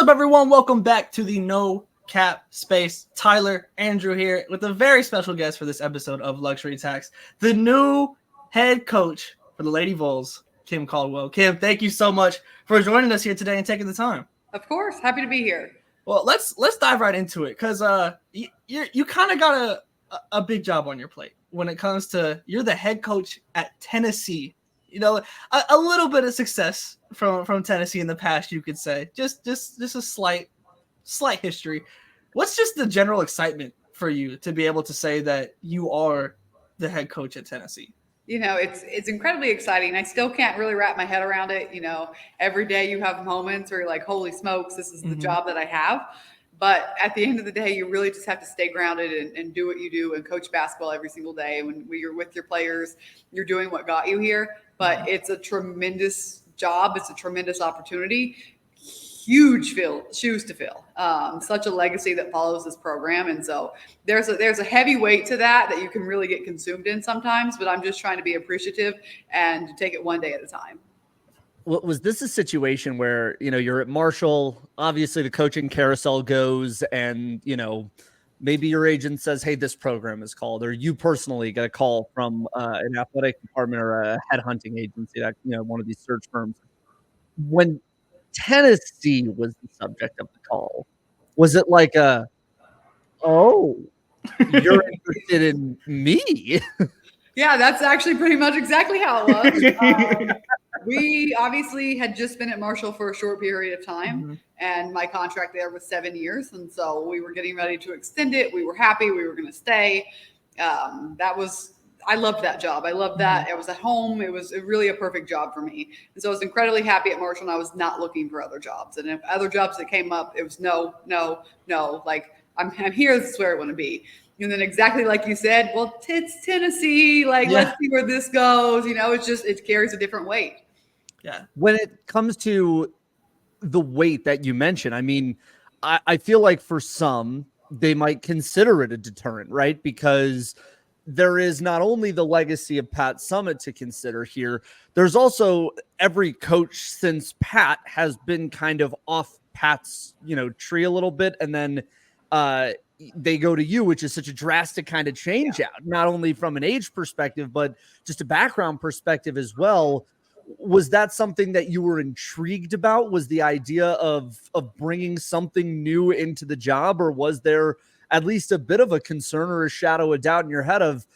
up, everyone? Welcome back to the No Cap Space. Tyler, Andrew here with a very special guest for this episode of Luxury Tax, the new head coach for the Lady Vols, Kim Caldwell. Kim, thank you so much for joining us here today and taking the time. Of course, happy to be here. Well, let's dive right into it because you kind of got a big job on your plate when it comes to you're the head coach at Tennessee. You know, a little bit of success from Tennessee in the past, you could say. Just a slight history. What's just the general excitement for you to be able to say that you are the head coach at Tennessee? You know, it's incredibly exciting. I still can't really wrap my head around it. You know, every day you have moments where you're like, holy smokes, this is the job that I have. But at the end of the day, you really just have to stay grounded and do what you do and coach basketball every single day. When you're with your players, you're doing what got you here. But it's a tremendous job. It's a tremendous opportunity. Huge shoes to fill. Such a legacy that follows this program. And so there's a heavy weight to that you can really get consumed in sometimes. But I'm just trying to be appreciative and take it one day at a time. Was this a situation where, you know, you're at Marshall, obviously the coaching carousel goes and, you know, maybe your agent says, hey, this program is called, or you personally get a call from an athletic department or a headhunting agency, that, you know, one of these search firms. When Tennessee was the subject of the call, was it like oh, you're interested in me? Yeah, that's actually pretty much exactly how it was. We obviously had just been at Marshall for a short period of time, and my contract there was 7 years. And so we were getting ready to extend it. We were happy. We were going to stay. I loved that job. I loved that. It was at home. It was really a perfect job for me. And so I was incredibly happy at Marshall, and I was not looking for other jobs. And if other jobs that came up, it was no. Like, I'm here. This is where I want to be. And then exactly like you said, well, it's Tennessee. Like, let's see where this goes. You know, it carries a different weight. Yeah. When it comes to the weight that you mentioned, I mean, I feel like for some, they might consider it a deterrent, right? Because there is not only the legacy of Pat Summitt to consider here, there's also every coach since Pat has been kind of off Pat's, you know, tree a little bit. And then they go to you, which is such a drastic kind of change out, not only from an age perspective, but just a background perspective as well. Was that something that you were intrigued about? Was the idea of bringing something new into the job, or was there at least a bit of a concern or a shadow of doubt in your head of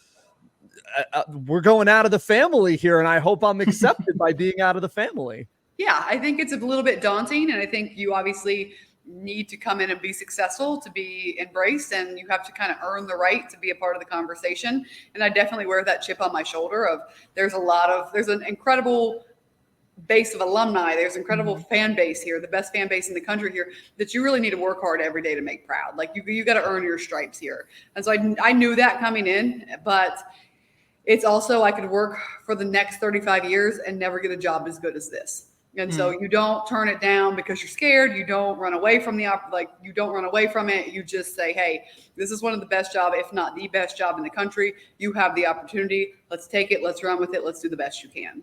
we're going out of the family here, and I hope I'm accepted by being out of the family? Yeah, I think it's a little bit daunting, and I think you obviously need to come in and be successful to be embraced, and you have to kind of earn the right to be a part of the conversation. And I definitely wear that chip on my shoulder of there's an incredible base of alumni. There's incredible fan base here, the best fan base in the country here, that you really need to work hard every day to make proud. Like you got to earn your stripes here. And so I knew that coming in, but it's also, I could work for the next 35 years and never get a job as good as this. And so you don't turn it down because you're scared. You don't run away from you don't run away from it. You just say, hey, this is one of the best jobs, if not the best job in the country. You have the opportunity. Let's take it. Let's run with it. Let's do the best you can.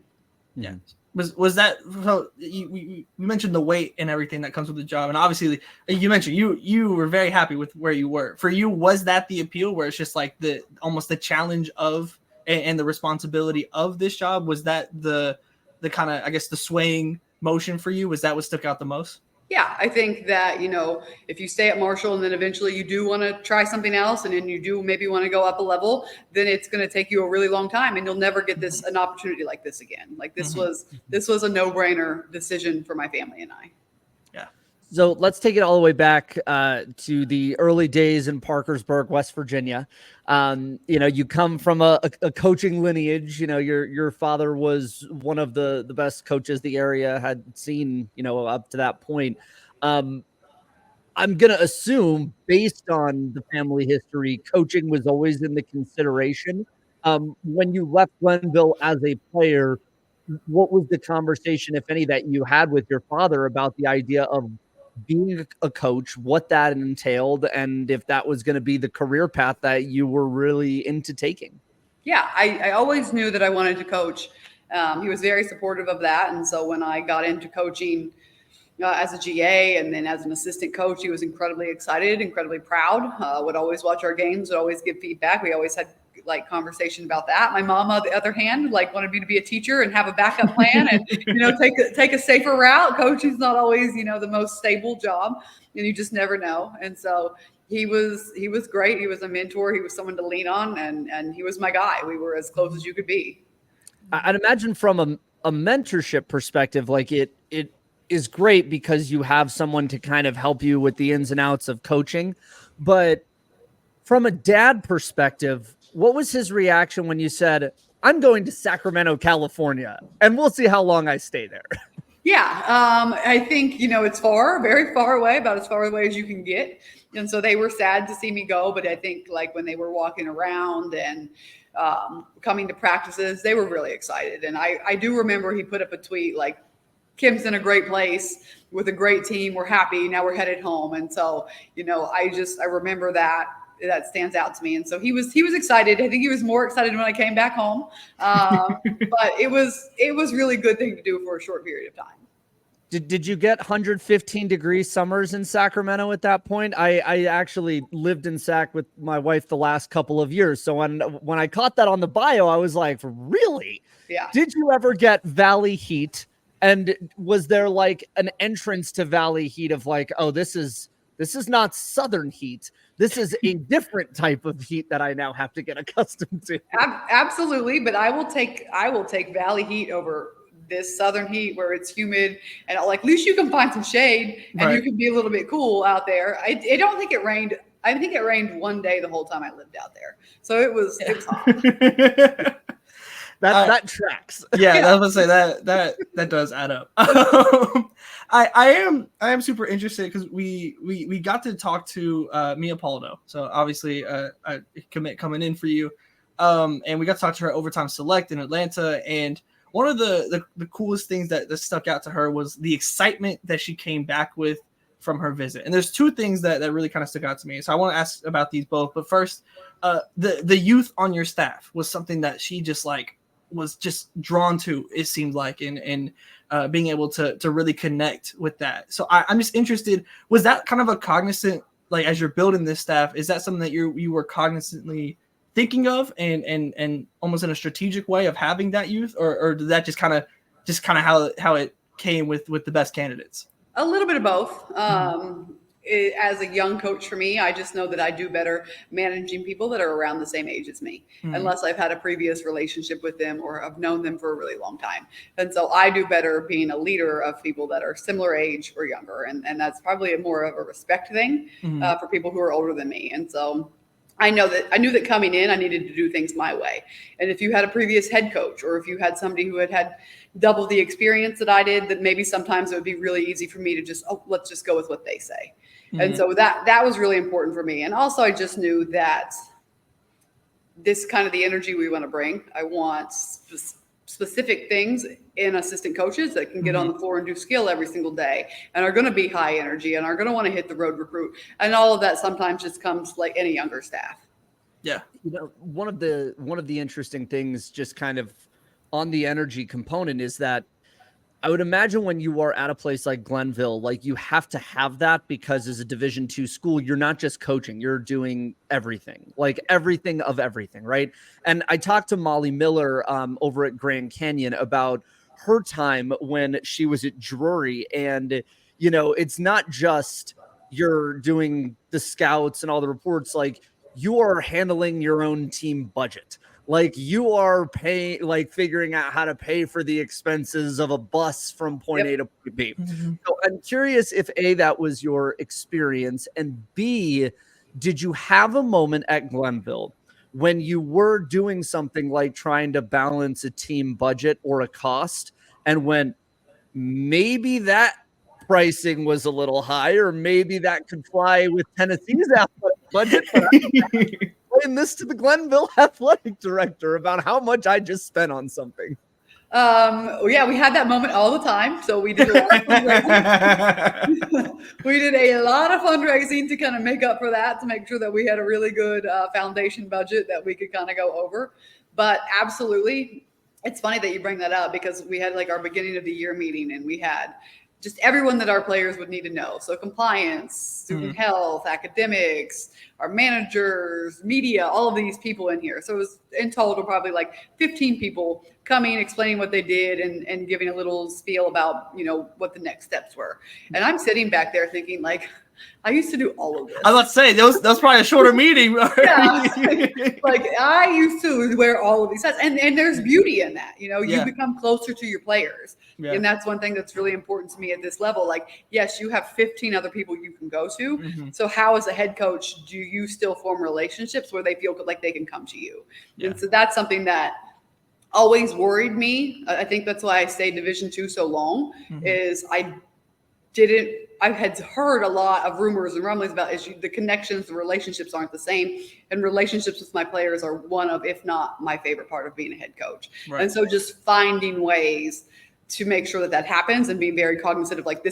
Yeah. Was that, so you mentioned the weight and everything that comes with the job. And obviously you mentioned you were very happy with where you were. For you, was that the appeal, where it's just like almost the challenge of and the responsibility of this job? Was that the kind of, I guess, the swaying motion for you? Was that what stuck out the most? Yeah, I think that, you know, if you stay at Marshall and then eventually you do want to try something else, and then you do maybe want to go up a level, then it's going to take you a really long time, and you'll never get an opportunity like this again. Like this was a no-brainer decision for my family and I. Yeah. So let's take it all the way back to the early days in Parkersburg, West Virginia. You know, you come from a coaching lineage. You know, your father was one of the best coaches the area had seen, you know, up to that point. I'm going to assume, based on the family history, coaching was always in the consideration. When you left Glenville as a player, what was the conversation, if any, that you had with your father about the idea of being a coach, what that entailed, and if that was going to be the career path that you were really into taking? Yeah, I always knew that I wanted to coach. He was very supportive of that. And so when I got into coaching, as a GA and then as an assistant coach, he was incredibly excited, incredibly proud, would always watch our games, would always give feedback. We always had like conversation about that. My mom, on the other hand, like wanted me to be a teacher and have a backup plan and, take a safer route. Coaching's not always, the most stable job, and you just never know. And so he was great. He was a mentor. He was someone to lean on, and he was my guy. We were as close as you could be. I'd imagine from a mentorship perspective, like it is great because you have someone to kind of help you with the ins and outs of coaching. But from a dad perspective, what was his reaction when you said, I'm going to Sacramento, California, and we'll see how long I stay there? Yeah, I think, it's far, very far away, about as far away as you can get. And so they were sad to see me go. But I think like when they were walking around and coming to practices, they were really excited. And I do remember he put up a tweet like, Kim's in a great place with a great team. We're happy. Now we're headed home. And so, I remember that stands out to me. And so he was excited. I think he was more excited when I came back home. But it was really good thing to do for a short period of time. Did you get 115-degree summers in Sacramento at that point? I actually lived in Sac with my wife the last couple of years. So when I caught that on the bio, I was like, really? Yeah. Did you ever get Valley heat? And was there like an entrance to Valley heat of like, oh, this is not Southern heat. This is a different type of heat that I now have to get accustomed to. Absolutely. But I will take Valley heat over this Southern heat where it's humid and like, at least you can find some shade and you can be a little bit cool out there. I don't think it rained. I think it rained one day the whole time I lived out there. So it was hot. That tracks. Yeah, I was gonna say that does add up. I am super interested because we got to talk to Mia Poldo. So obviously a commit coming in for you. And we got to talk to her at Overtime Select in Atlanta. And one of the coolest things that stuck out to her was the excitement that she came back with from her visit. And there's two things that really kind of stuck out to me. So I want to ask about these both. But first, the youth on your staff was something that she just like was just drawn to, it seemed like, and being able to really connect with that. So I'm just interested, was that kind of a cognizant, like as you're building this staff, is that something that you were cognizantly thinking of and almost in a strategic way of having that youth, or did that just kind of how it came with the best candidates? A little bit of both. As a young coach for me, I just know that I do better managing people that are around the same age as me, unless I've had a previous relationship with them or have known them for a really long time. And so I do better being a leader of people that are similar age or younger. And that's probably more of a respect thing for people who are older than me. And so I knew that coming in, I needed to do things my way. And if you had a previous head coach, or if you had somebody who had double the experience that I did, that maybe sometimes it would be really easy for me to just, let's just go with what they say. And so that was really important for me. And also I just knew that this kind of the energy we want to bring. I want specific things in assistant coaches that can get on the floor and do skill every single day and are going to be high energy and are going to want to hit the road recruit. And all of that sometimes just comes like any younger staff. Yeah. One of the interesting things just kind of on the energy component is that I would imagine when you are at a place like Glenville, like you have to have that because as a Division II school, you're not just coaching, you're doing everything, like everything of everything, right? And I talked to Molly Miller over at Grand Canyon about her time when she was at Drury. And, it's not just you're doing the scouts and all the reports, like you are handling your own team budget. Like you are paying, like figuring out how to pay for the expenses of a bus from point A to point B. So I'm curious if A, that was your experience, and B, did you have a moment at Glenville when you were doing something like trying to balance a team budget or a cost and when maybe that pricing was a little high, or maybe that could fly with Tennessee's athletic budget, but explain this to the Glenville athletic director about how much I just spent on something. Yeah, we had that moment all the time. So we did a lot of fundraising. We did a lot of fundraising to kind of make up for that, to make sure that we had a really good foundation budget that we could kind of go over. But absolutely, it's funny that you bring that up because we had like our beginning of the year meeting and we had just everyone that our players would need to know. So compliance, student health, academics, our managers, media, all of these people in here. So it was in total probably like 15 people coming, explaining what they did and giving a little spiel about, what the next steps were. And I'm sitting back there thinking like, I used to do all of this. I was about to say, that was probably a shorter meeting. Yeah, like I used to wear all of these hats, and there's beauty in that. You become closer to your players, and that's one thing that's really important to me at this level. Like, yes, you have 15 other people you can go to. So how, as a head coach, do you still form relationships where they feel like they can come to you? And so that's something that always worried me. I think that's why I stayed Division II so long. Is I had heard a lot of rumors and rumblings about the connections, the relationships aren't the same. And relationships with my players are one of, if not my favorite part of being a head coach. Right. And so just finding ways to make sure that happens and being very cognizant of like,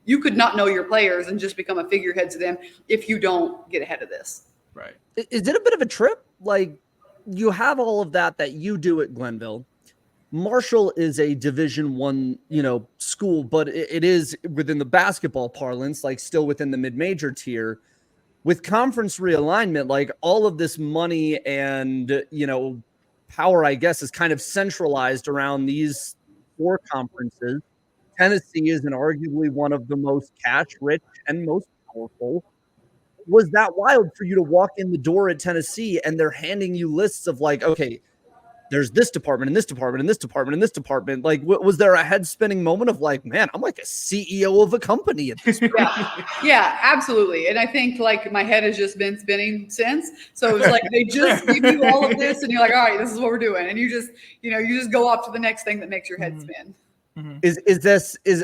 you could not know your players and just become a figurehead to them if you don't get ahead of this. Right. Is it a bit of a trip? Like, you have all of that you do at Glenville. Marshall is a Division I, school, but it is within the basketball parlance, like still within the mid-major tier. With conference realignment, like all of this money and, power, I guess, is kind of centralized around these 4 conferences. Tennessee is arguably one of the most cash-rich and most powerful. Was that wild for you to walk in the door at Tennessee and they're handing you lists of like, okay, there's this department and this department and this department and this department. Like, was there a head spinning moment of like, man, I'm like a CEO of a company at this point? Yeah, absolutely. And I think like my head has just been spinning since. So it's like they just give you all of this and you're like, all right, this is what we're doing. And you just go off to the next thing that makes your head spin.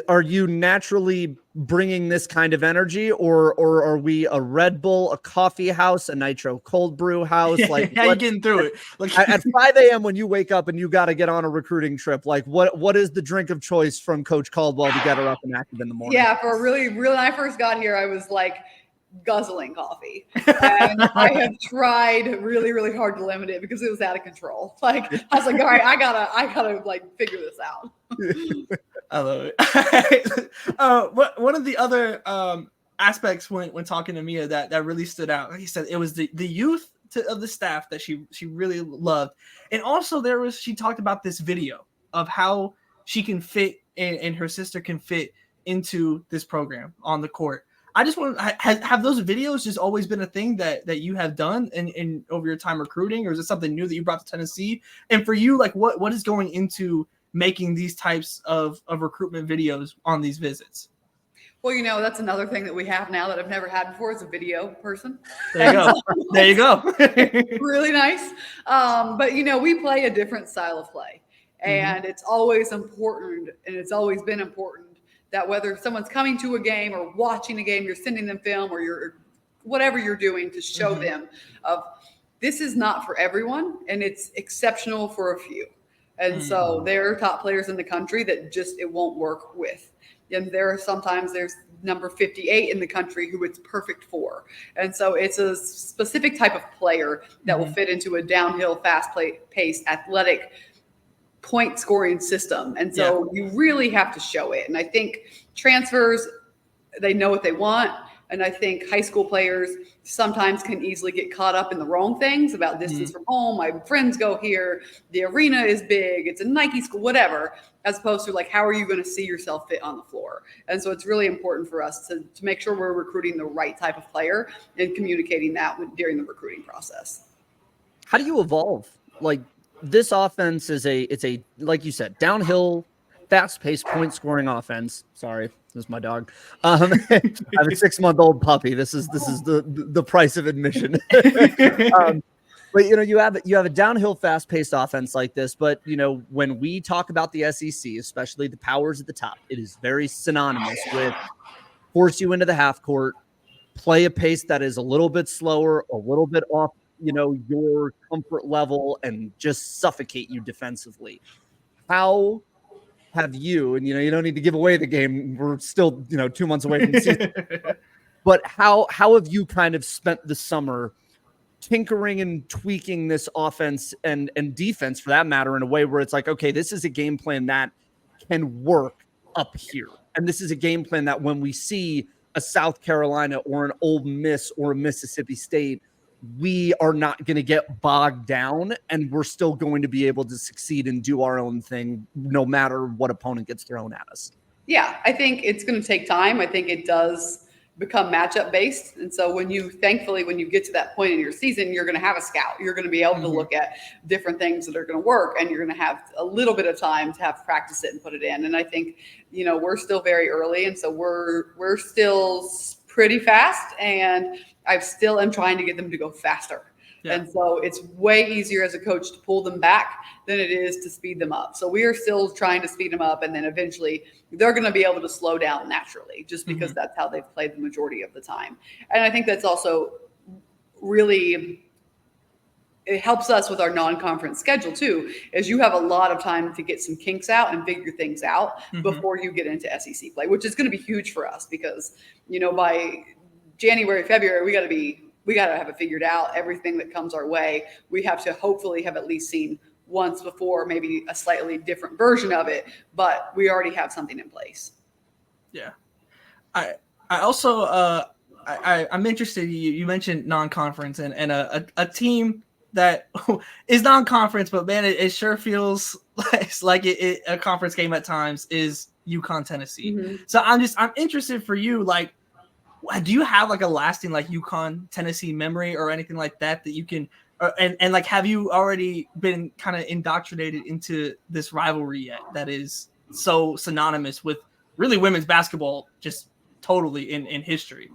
Are you naturally bringing this kind of energy, or are we a Red Bull, a coffee house, a nitro cold brew house? Like, how you getting through it? Like at 5 a.m. when you wake up and you got to get on a recruiting trip, like what is the drink of choice from Coach Caldwell to get her up and active in the morning? Yeah, for really, when I first got here, I was like guzzling coffee, and I have tried really, really hard to limit it because it was out of control. Like I was like, all right, I gotta like figure this out. I love it. One of the other aspects when talking to Mia that really stood out, like he said, it was the youth of the staff that she really loved, and also she talked about this video of how she can fit and her sister can fit into this program on the court. I just want to have those videos just always been a thing that you have done in over your time recruiting, or is it something new that you brought to Tennessee? And for you, like what is going into making these types of recruitment videos on these visits? Well, that's another thing that we have now that I've never had before is a video person. There you go. There you go. Really nice. But we play a different style of play, and it's always important, and it's always been important that whether someone's coming to a game or watching a game, you're sending them film or you're whatever you're doing to show them of this is not for everyone and it's exceptional for a few. And so there are top players in the country that just it won't work with. And there's number 58 in the country who it's perfect for. And so it's a specific type of player that will fit into a downhill, fast-paced, athletic point scoring system. And so you really have to show it. And I think transfers, they know what they want. And I think high school players sometimes can easily get caught up in the wrong things about distance from home. My friends go here. The arena is big. It's a Nike school, whatever, as opposed to like, how are you going to see yourself fit on the floor? And so it's really important for us to make sure we're recruiting the right type of player and communicating that during the recruiting process. How do you evolve? Like, this offense is a like you said, downhill, fast-paced, point-scoring offense. Sorry, this is my dog. I have a 6-month-old puppy. This is the price of admission. But you have a downhill, fast-paced offense like this. But when we talk about the SEC, especially the powers at the top, it is very synonymous with force you into the half court, play a pace that is a little bit slower, a little bit off your comfort level, and just suffocate you defensively. How have you, and you don't need to give away the game, we're still 2 months away from the season, but how have you kind of spent the summer tinkering and tweaking this offense and defense for that matter in a way where it's like, okay, this is a game plan that can work up here? And this is a game plan that when we see a South Carolina or an Ole Miss or a Mississippi State, we are not going to get bogged down, and we're still going to be able to succeed and do our own thing no matter what opponent gets thrown at us. Yeah, I think it's going to take time. I think it does become matchup based. And so when you get to that point in your season, you're going to have a scout. You're going to be able to look at different things that are going to work, and you're going to have a little bit of time to have practice it and put it in. And I think, we're still very early. And so we're still pretty fast, and I still am trying to get them to go faster. Yeah. And so it's way easier as a coach to pull them back than it is to speed them up. So we are still trying to speed them up, and then eventually they're going to be able to slow down naturally, just because that's how they've played the majority of the time. And I think that's also really, it helps us with our non-conference schedule too, is you have a lot of time to get some kinks out and figure things out before you get into SEC play, which is going to be huge for us because, by January, February, we got to have it figured out. Everything that comes our way, we have to hopefully have at least seen once before, maybe a slightly different version of it, but we already have something in place. Yeah. I also, I'm interested. You mentioned non-conference and a team that is non-conference, but man, it sure feels like a conference game at times is UConn, Tennessee. So I'm interested for you, like, do you have like a lasting like UConn Tennessee memory or anything like that you can and like have you already been kind of indoctrinated into this rivalry yet that is so synonymous with really women's basketball just totally in history?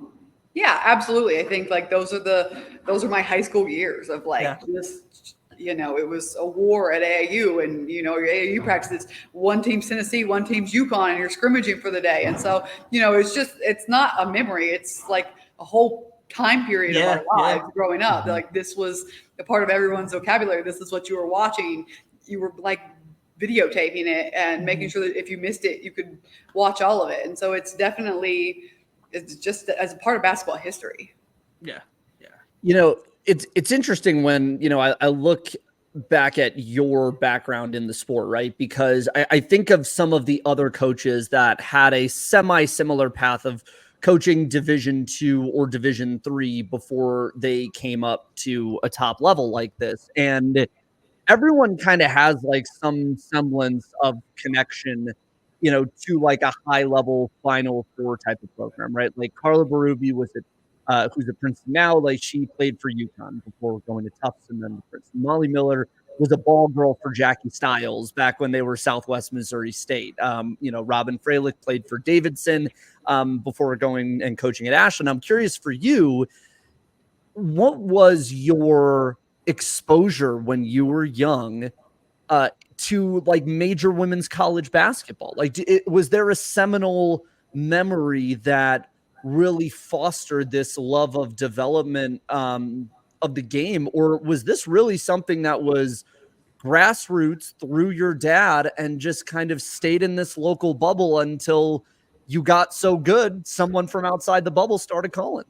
Yeah, absolutely. I think like those are my high school years of like just it was a war at AAU, and your AAU practices, one team's Tennessee, one team's UConn, and you're scrimmaging for the day. And so, it's not a memory. It's like a whole time period of our lives growing up. Like this was a part of everyone's vocabulary. This is what you were watching. You were like videotaping it and making sure that if you missed it, you could watch all of it. And so it's just as a part of basketball history. Yeah. It's interesting when, I look back at your background in the sport, right? Because I think of some of the other coaches that had a semi-similar path of coaching Division II or Division III before they came up to a top level like this. And everyone kind of has like some semblance of connection, to like a high level Final Four type of program, right? Like Carla Berube was who's at Princeton now. Like she played for UConn before going to Tufts and then to Princeton. Molly Miller was a ball girl for Jackie Stiles back when they were Southwest Missouri State. Robin Freilich played for Davidson before going and coaching at Ashland. I'm curious for you, what was your exposure when you were young to like major women's college basketball? Like, was there a seminal memory that really fostered this love of development of the game, or was this really something that was grassroots through your dad and just kind of stayed in this local bubble until you got so good someone from outside the bubble started calling?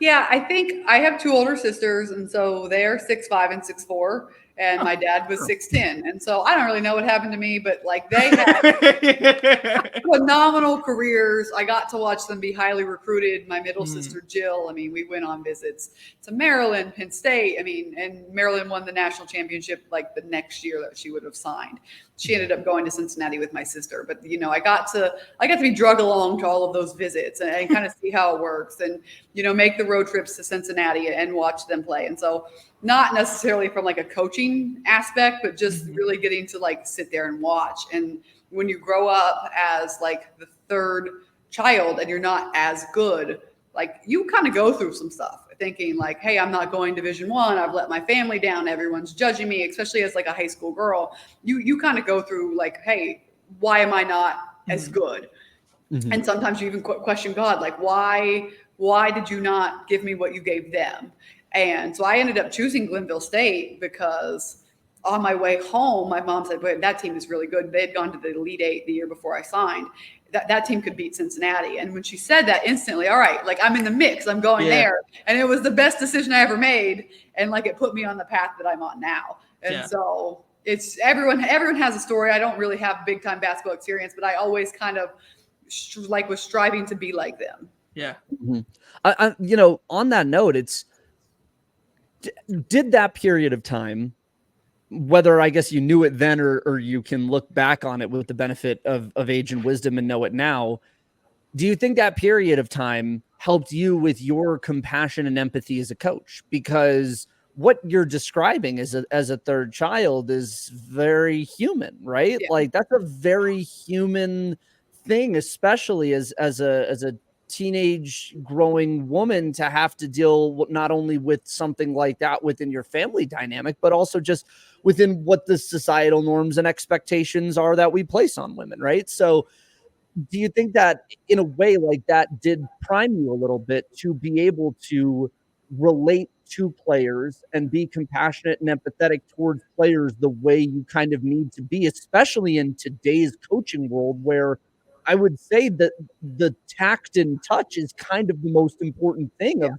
Yeah, I think I have two older sisters, and so they're 6'5" and 6'4", and my dad was 6'10", and so I don't really know what happened to me, but like they had phenomenal careers. I got to watch them be highly recruited. My middle sister Jill, we went on visits to Maryland, Penn State. And Maryland won the national championship like the next year that she would have signed. She ended up going to Cincinnati with my sister, but I got to be drug along to all of those visits and kind of see how it works, and make the road trips to Cincinnati and watch them play. And so not necessarily from like a coaching aspect, but just really getting to like sit there and watch. And when you grow up as like the third child and you're not as good, like you kind of go through some stuff thinking like, hey, I'm not going Division I. I've let my family down. Everyone's judging me, especially as like a high school girl. You kind of go through like, hey, why am I not as good? And sometimes you even question God, like, why did you not give me what you gave them? And so I ended up choosing Glenville State because on my way home, my mom said, wait, that team is really good. They had gone to the Elite Eight the year before I signed. That team could beat Cincinnati. And when she said that, instantly, all right, like I'm in the mix, I'm going there. And it was the best decision I ever made. And like it put me on the path that I'm on now. And so it's everyone has a story. I don't really have big time basketball experience, but I always kind of was striving to be like them. Yeah. Mm-hmm. On that note, did that period of time, whether I guess you knew it then or you can look back on it with the benefit of age and wisdom and know it now, do you think that period of time helped you with your compassion and empathy as a coach? Because what you're describing as a third child is very human, right? Yeah. Like that's a very human thing, especially as a teenage growing woman, to have to deal not only with something like that within your family dynamic, but also just within what the societal norms and expectations are that we place on women, right? So do you think that in a way like that did prime you a little bit to be able to relate to players and be compassionate and empathetic towards players the way you kind of need to be, especially in today's coaching world, where I would say that the tact and touch is kind of the most important thing of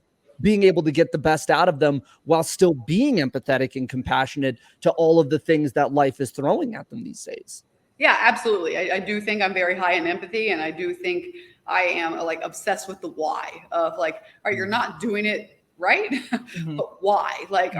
being able to get the best out of them while still being empathetic and compassionate to all of the things that life is throwing at them these days? Yeah, absolutely. I do think I'm very high in empathy, and I do think I am like obsessed with the why of like, all right, you're not doing it right, but why? Like,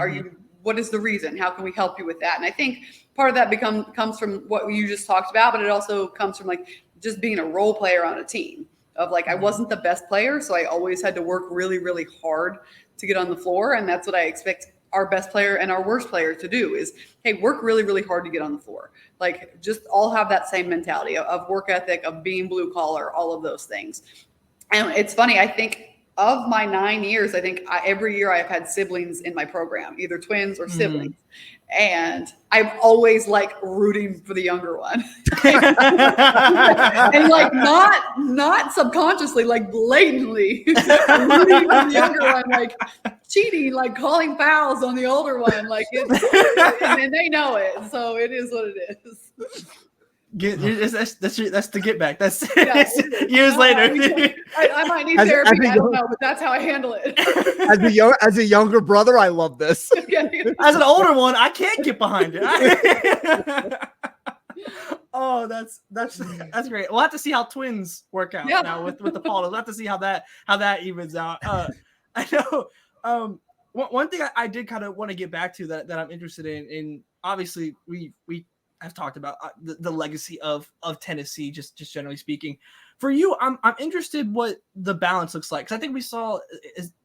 what is the reason? How can we help you with that? And I think part of that comes from what you just talked about, but it also comes from like just being a role player on a team of like, I wasn't the best player, so I always had to work really, really hard to get on the floor. And that's what I expect our best player and our worst player to do is, hey, work really, really hard to get on the floor. Like just all have that same mentality of work ethic, of being blue collar, all of those things. And it's funny, I think of my 9 years, I think every year I've had siblings in my program, either twins or siblings. And I'm always like rooting for the younger one. And like not subconsciously, like blatantly rooting for the younger one, like cheating, like calling fouls on the older one. Like and they know it. So it is what it is. That's the get back. That's years later. I might need therapy. I don't know, but that's how I handle it. As a younger brother, I love this. As an older one, I can't get behind it. Oh, that's great. We'll have to see how twins work out now with the Paulos. We'll have to see how that evens out. I know. One thing I did kind of want to get back to that I'm interested in. Obviously, we have talked about the legacy of Tennessee, just generally speaking. For you, I'm interested what the balance looks like, because I think we saw,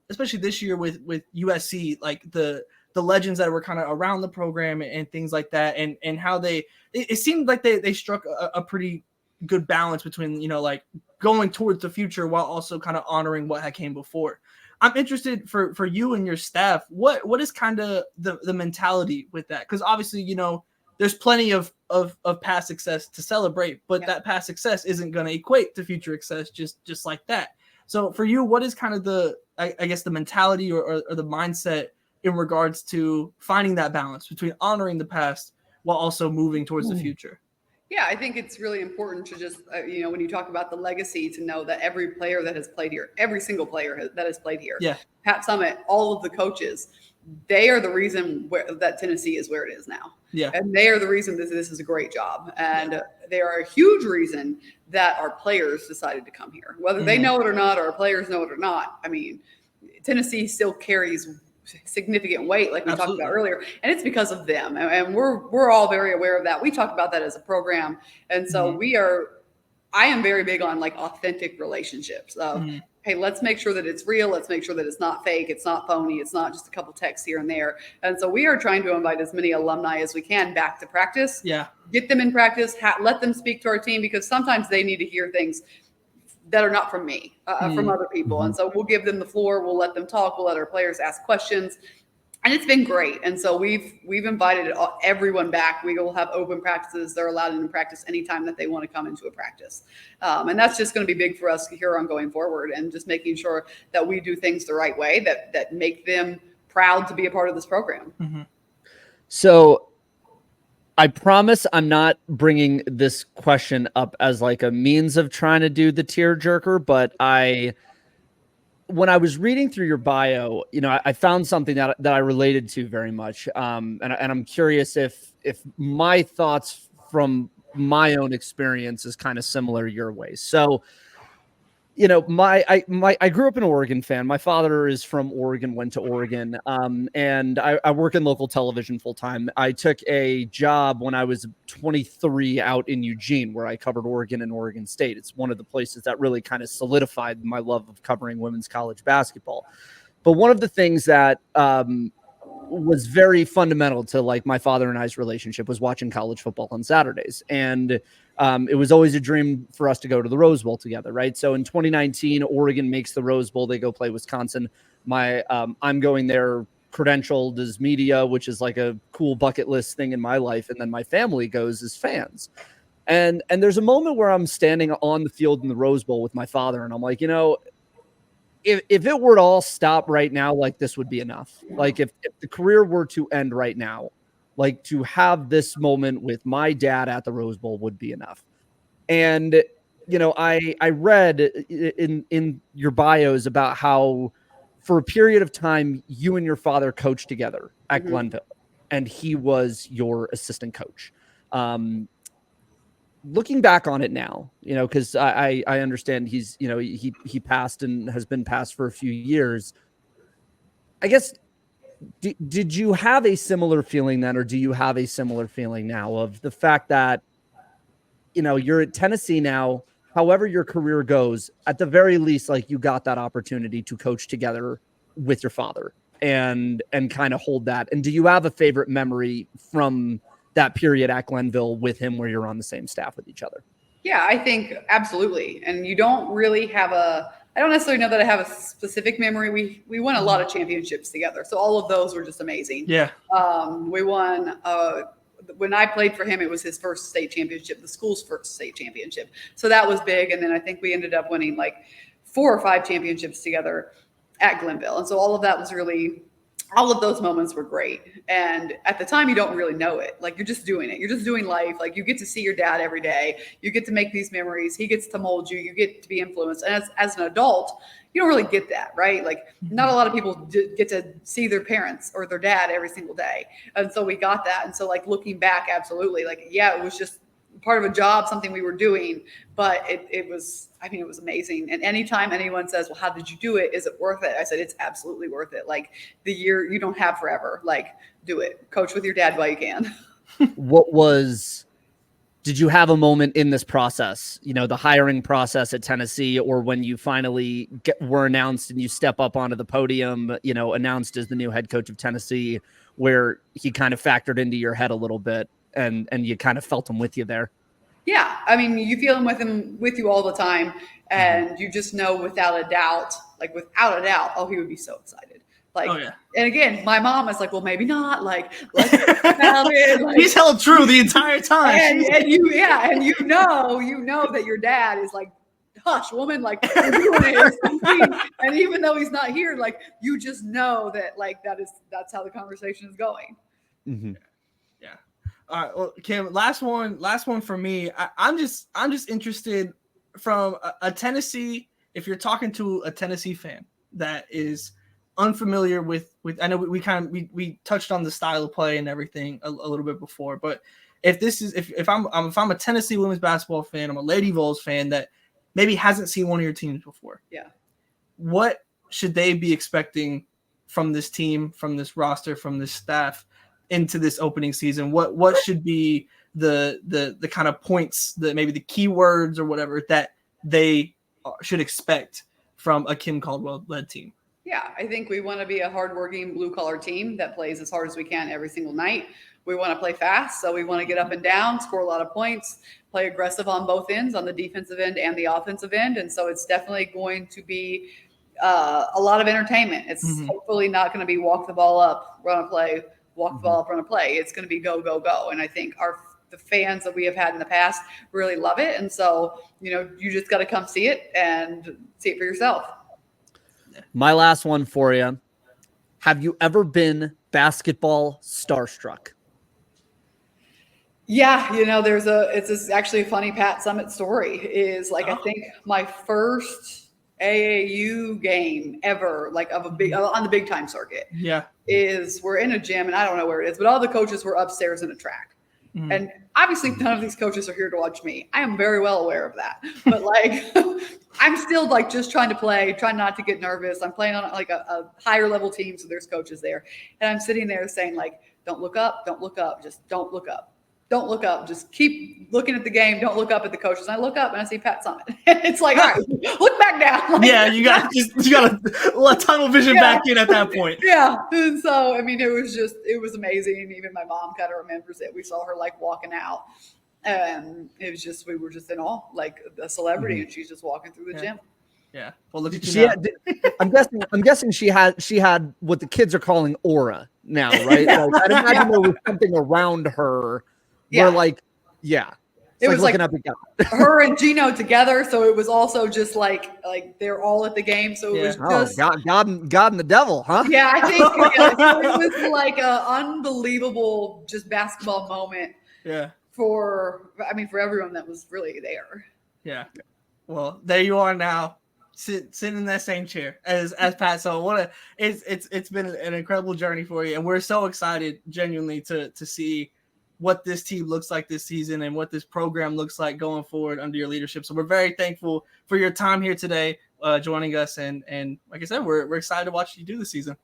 especially this year with USC, like the legends that were kind of around the program and things like that, and how it seemed like they struck a pretty good balance between, like going towards the future while also kind of honoring what had came before. I'm interested for you and your staff, what is kind of the mentality with that? Because obviously, there's plenty of past success to celebrate, but that past success isn't going to equate to future success just like that. So for you, what is kind of the mentality or the mindset in regards to finding that balance between honoring the past while also moving towards the future? Yeah, I think it's really important to just, when you talk about the legacy, to know that every player that has played here, every single player that has played here, Pat Summitt, all of the coaches, they are the reason that Tennessee is where it is now. Yeah. And they are the reason that this is a great job. And they are a huge reason that our players decided to come here. Whether they know it or not, or our players know it or not, I mean, Tennessee still carries significant weight, like we talked about earlier, and it's because of them. And we're all very aware of that. We talk about that as a program. And so I am very big on like authentic relationships of, hey, let's make sure that it's real. Let's make sure that it's not fake. It's not phony. It's not just a couple texts here and there. And so we are trying to invite as many alumni as we can back to practice. Yeah. Get them in practice, let them speak to our team, because sometimes they need to hear things that are not from me, from other people. And so we'll give them the floor. We'll let them talk. We'll let our players ask questions. And it's been great. And so we've invited everyone back. We will have open practices. They're allowed in practice anytime that they want to come into a practice. And that's just going to be big for us here on going forward, and just making sure that we do things the right way that make them proud to be a part of this program. So I promise I'm not bringing this question up as like a means of trying to do the tearjerker, but when I was reading through your bio, I found something that I related to very much. And I'm curious if my thoughts from my own experience is kind of similar your way. So, you know, I grew up an Oregon fan. My father is from Oregon, went to Oregon, and I work in local television full time. I took a job when I was 23 out in Eugene, where I covered Oregon and Oregon State. It's one of the places that really kind of solidified my love of covering women's college basketball. But one of the things that was very fundamental to like my father and I's relationship was watching college football on Saturdays. And it was always a dream for us to go to the Rose Bowl together, right? So in 2019, Oregon makes the Rose Bowl. They go play Wisconsin. I'm going there credentialed as media, which is like a cool bucket list thing in my life. And then my family goes as fans. And there's a moment where I'm standing on the field in the Rose Bowl with my father, and I'm like, you know, if it were to all stop right now, like this would be enough. Like if the career were to end right now, like to have this moment with my dad at the Rose Bowl would be enough. And, you know, I read in your bios about how for a period of time, you and your father coached together at Glenville, and he was your assistant coach. Looking back on it now, you know, because I understand he's, you know, he passed and has been passed for a few years. I guess, did you have a similar feeling then, or do you have a similar feeling now of the fact that, you know, you're at Tennessee now, however your career goes, at the very least, like you got that opportunity to coach together with your father and kind of hold that. And do you have a favorite memory from that period at Glenville with him where you're on the same staff with each other? Yeah, I think absolutely. And you don't really have I don't necessarily know that I have a specific memory. We won a lot of championships together. So all of those were just amazing. Yeah. We won, when I played for him, it was his first state championship, the school's first state championship. So that was big. And then I think we ended up winning like 4 or 5 championships together at Glenville. And so all of that was really, all of those moments were great. And at the time, you don't really know it. Like, you're just doing it. You're just doing life. Like, you get to see your dad every day. You get to make these memories. He gets to mold you. You get to be influenced. And as an adult, you don't really get that, right? Like, not a lot of people get to see their parents or their dad every single day. And so we got that. And so, like, looking back, absolutely. Like, yeah, it was just part of a job, something we were doing, but it was, I mean, it was amazing. And anytime anyone says, well, how did you do it? Is it worth it? I said, it's absolutely worth it. Like, the year you don't have forever, like, do it. Coach with your dad while you can. Did you have a moment in this process, you know, the hiring process at Tennessee, or when you finally were announced and you step up onto the podium, you know, announced as the new head coach of Tennessee, where he kind of factored into your head a little bit and you kind of felt him with you there? Yeah. I mean, you feel him with you all the time. And you just know without a doubt, oh, he would be so excited. Like, oh, yeah. And again, my mom is like, well, maybe not. Like, let's talk about it. Like, he's held true the entire time. And you know that your dad is like, hush, woman, like, we're doing it. And even though he's not here, like, you just know that, like, that's how the conversation is going. Mm-hmm. Yeah. All right. Well, Kim, last one for me. I'm just interested from a Tennessee. If you're talking to a Tennessee fan that is unfamiliar with, I know we touched on the style of play and everything a little bit before, but if I'm a Tennessee women's basketball fan, I'm a Lady Vols fan that maybe hasn't seen one of your teams before. Yeah. What should they be expecting from this team, from this roster, from this staff into this opening season? What should be the kind of points, that maybe the keywords or whatever that they should expect from a Kim Caldwell led team? Yeah, I think we want to be a hardworking blue-collar team that plays as hard as we can every single night. We want to play fast, so we want to get up and down, score a lot of points, play aggressive on both ends, on the defensive end and the offensive end. And so it's definitely going to be a lot of entertainment. It's hopefully not going to be walk the ball up, run a play, walk the ball up, run a play. It's going to be go, go, go. And I think the fans that we have had in the past really love it. And so, you know, you just got to come see it and see it for yourself. My last one for you. Have you ever been basketball starstruck? Yeah, you know, it's actually a funny Pat Summitt story. Is like, I think my first AAU game ever, like on the big time circuit. Yeah, is we're in a gym and I don't know where it is, but all the coaches were upstairs in a track. Mhm. And obviously none of these coaches are here to watch me. I am very well aware of that. But like I'm still like just trying to play, trying not to get nervous. I'm playing on like a higher level team, so there's coaches there. And I'm sitting there saying like, don't look up, just don't look up. Don't look up. Just keep looking at the game. Don't look up at the coaches. And I look up and I see Pat Summitt. It's like, all right, look back down. Like, Yeah, you got to let tunnel vision back in at that point. Yeah. And so, I mean, it was amazing. Even my mom kind of remembers it. We saw her like walking out. And it was just, we were just in awe, like a celebrity, and she's just walking through the gym. Yeah. Well, look at you now. I'm guessing she had what the kids are calling aura now, right? Like, I'd imagine there was something around her where, like, it was looking like up at God. her and Gino together. So it was also just like they're all at the game. So it was just God and the devil, huh? Yeah, I think so it was like an unbelievable just basketball moment. Yeah. For everyone that was really there. Yeah. Well, there you are now, sitting in that same chair as Pat. So it's been an incredible journey for you, and we're so excited, genuinely, to see what this team looks like this season and what this program looks like going forward under your leadership. So we're very thankful for your time here today, joining us, and like I said, we're excited to watch you do this season.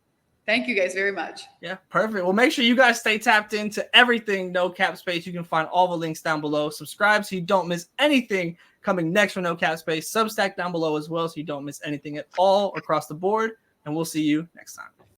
Thank you guys very much. Yeah, perfect. Well, make sure you guys stay tapped into everything No Cap Space. You can find all the links down below. Subscribe so you don't miss anything coming next from No Cap Space. Substack down below as well so you don't miss anything at all across the board. And we'll see you next time.